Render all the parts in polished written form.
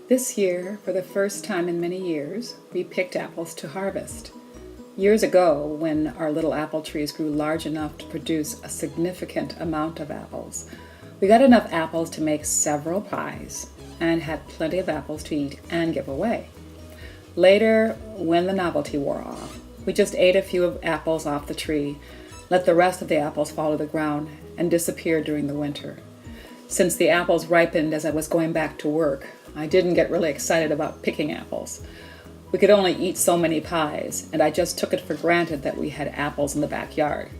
This year, for the first time in many years, we picked apples to harvest. Years ago, when our little apple trees grew large enough to produce a significant amount of apples, we got enough apples to make several pies and had plenty of apples to eat and give away. Later, when the novelty wore off, we just ate a few apples off the tree, let the rest of the apples fall to the ground, and disappeared during the winter. Since the apples ripened as I was going back to work, I didn't get really excited about picking apples. We could only eat so many pies, and I just took it for granted that we had apples in the backyard.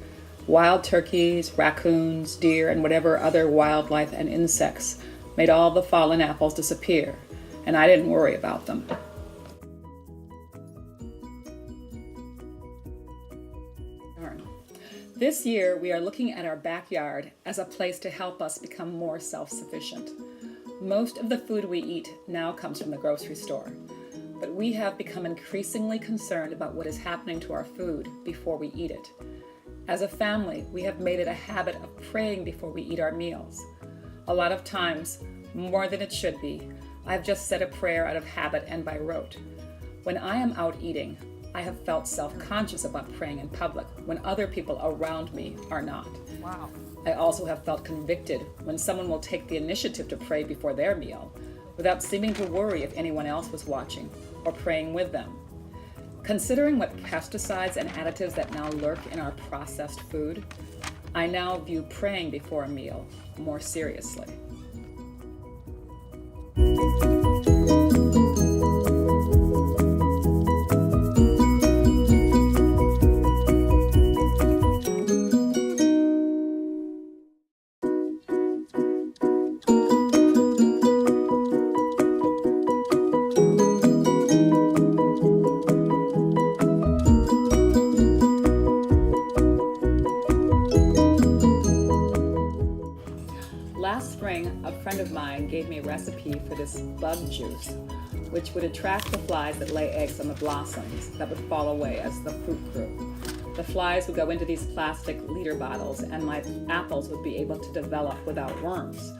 Wild turkeys, raccoons, deer, and whatever other wildlife and insects made all the fallen apples disappear, and I didn't worry about them. This year, we are looking at our backyard as a place to help us become more self-sufficient. Most of the food we eat now comes from the grocery store, but we have become increasingly concerned about what is happening to our food before we eat it. As a family, we have made it a habit of praying before we eat our meals. A lot of times, more than it should be, I've just said a prayer out of habit and by rote. When I am out eating, I have felt self-conscious about praying in public when other people around me are not. Wow. I also have felt convicted when someone will take the initiative to pray before their meal without seeming to worry if anyone else was watching or praying with them. Considering what pesticides and additives that now lurk in our processed food, I now view praying before a meal more seriously. Last spring, a friend of mine gave me a recipe for this bug juice, which would attract the flies that lay eggs on the blossoms that would fall away as the fruit grew. The flies would go into these plastic liter bottles, and my apples would be able to develop without worms.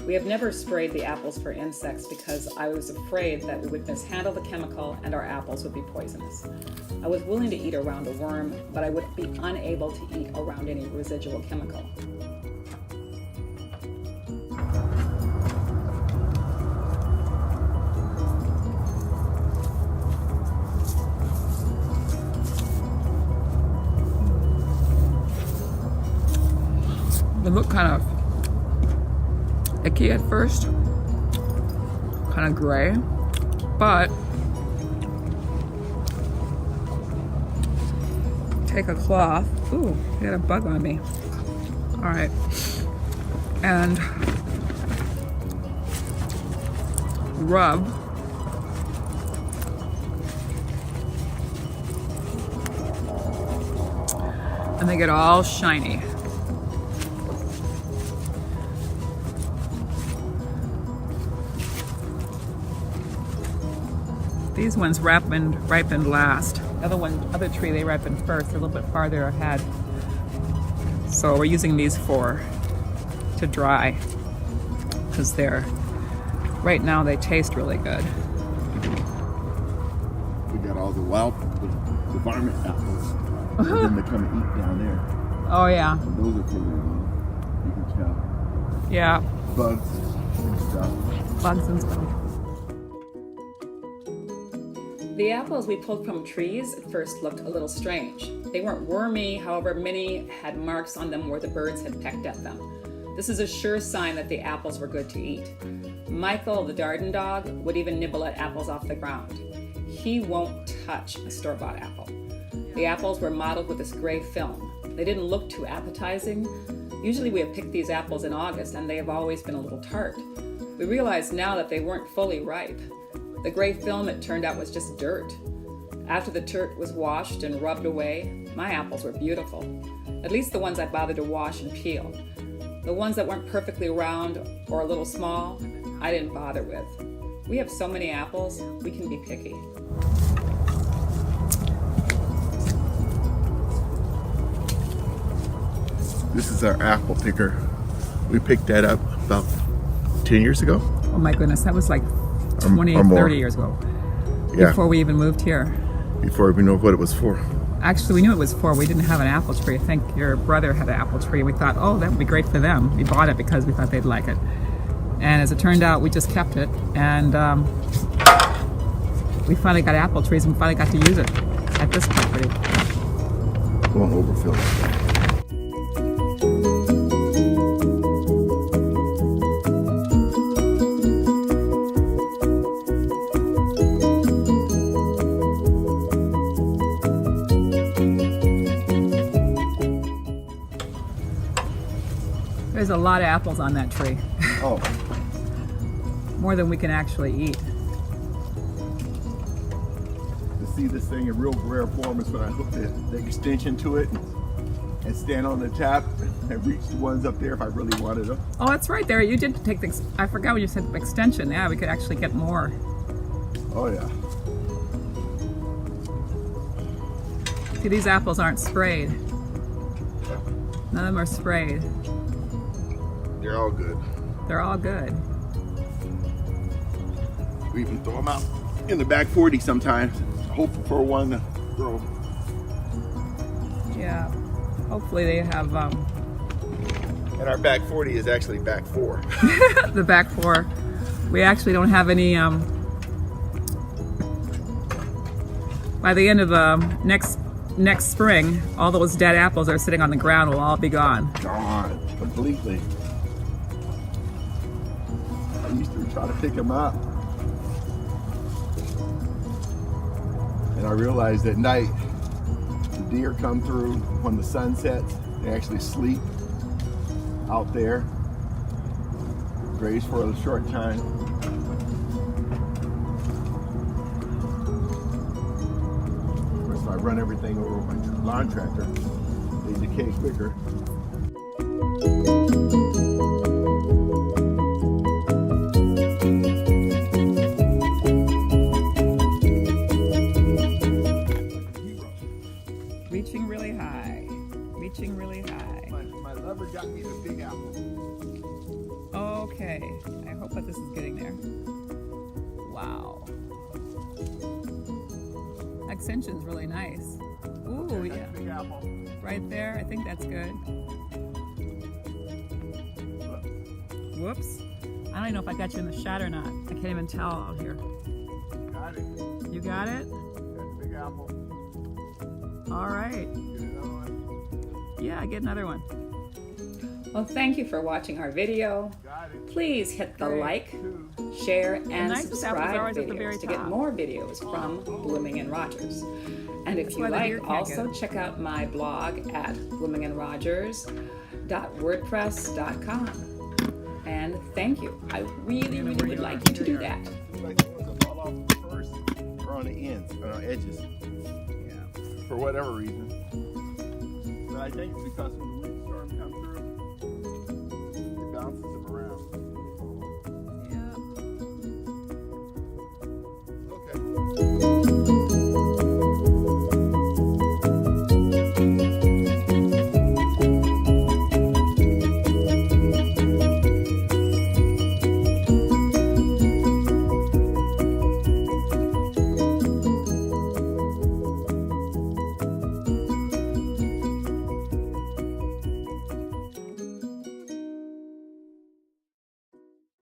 We have never sprayed the apples for insects because I was afraid that we would mishandle the chemical and our apples would be poisonous. I was willing to eat around a worm, but I would be unable to eat around any residual chemical. They look kind of icky at first, kind of gray, but take a cloth. Ooh, I got a bug on me. All right, and rub. And they get all shiny. These ones ripened last. The other tree, they ripened first, a little bit farther ahead. So we're using these to dry, because right now they taste really good. We got all the varmint apples. And they come and eat down there. Oh yeah. And those are further along. You can tell. Yeah. Bugs and stuff. Bugs and stuff. The apples we pulled from trees at first looked a little strange. They weren't wormy, however, many had marks on them where the birds had pecked at them. This is a sure sign that the apples were good to eat. Michael, the Darden dog, would even nibble at apples off the ground. He won't touch a store-bought apple. The apples were mottled with this gray film. They didn't look too appetizing. Usually we have picked these apples in August and they have always been a little tart. We realize now that they weren't fully ripe. The gray film, it turned out, was just dirt. After the dirt was washed and rubbed away, my apples were beautiful. At least the ones I bothered to wash and peel. The ones that weren't perfectly round or a little small, I didn't bother with. We have so many apples, we can be picky. This is our apple picker. We picked that up about 10 years ago. Oh my goodness, that was like 20, or more. 30 years ago. Yeah. Before we even moved here. Before we know what it was for. Actually, we knew it was for. We didn't have an apple tree. I think your brother had an apple tree. We thought, oh, that would be great for them. We bought it because we thought they'd like it. And as it turned out, we just kept it. And we finally got apple trees and finally got to use it at this property. Won't overfill it. There's a lot of apples on that tree. Oh, More than we can actually eat. to see this thing in real rare form is when I hook the extension to it and stand on the tap and reach the ones up there if I really wanted them. Oh, that's right there. You did take the, I forgot when you said extension. Yeah, we could actually get more. Oh yeah. See, these apples aren't sprayed. None of them are sprayed. They're all good. They're all good. We even throw them out in the back 40 sometimes, hoping for one to grow. Yeah. Hopefully they have And our back 40 is actually back 4. the back 4. We actually don't have any. By the end of next spring, all those dead apples that are sitting on the ground will all be gone. Gone completely. I used to try to pick them up. And I realized at night, the deer come through when the sun sets. They actually sleep out there, graze for a short time. Of course, if I run everything over my lawn tractor, they decay quicker. Reaching really high. Reaching really high. My lover got me the big apple. Okay. I hope that this is getting there. Wow. Extension's really nice. Ooh, yeah. Big apple. Right there. I think that's good. Whoops. I don't even know if I got you in the shot or not. I can't even tell out here. Got it. You got it? Got the big apple. All right. Get another one. Yeah, get another one. Well, thank you for watching our video. Got it. Please hit the Great. like, 2. share, and nicest apples are subscribe always at the very videos to get top. more videos from Blooming and Rogers. And if That's you why the deer like, can't also get check out my blog at bloomingandrogers.wordpress.com. And thank you. I really, really would like you to do that. Like the ones that fall off first or on the ends, or on edges. Yeah. For whatever reason. But I think it's because